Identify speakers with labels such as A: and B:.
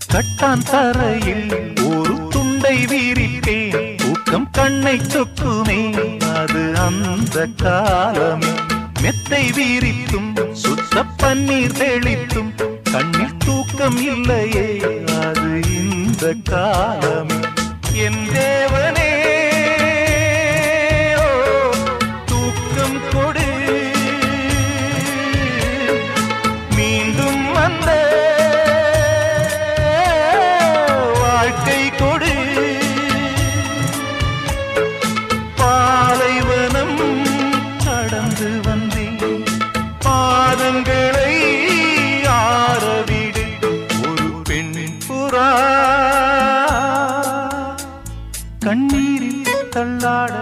A: கட்டான் தரையில் ஒரு துண்டை வீரிப்பேன் தூக்கம் கண்ணை சொக்குமே அது அந்த காலமே மெத்தை வீரித்தும் சுத்த பன்னீர் தெளித்தும் கண்ணில் தூக்கம் இல்லையே அது இந்த காலமே என் தேவனே தூக்கம் கொடு மீண்டும் வந்த வாழ்க்கை கொடு பாலைவனம் கடந்து வந்தேன் பாதங்களை ஆரவிடு ஒரு பெண் புறா கண்ணீரில் தள்ளாட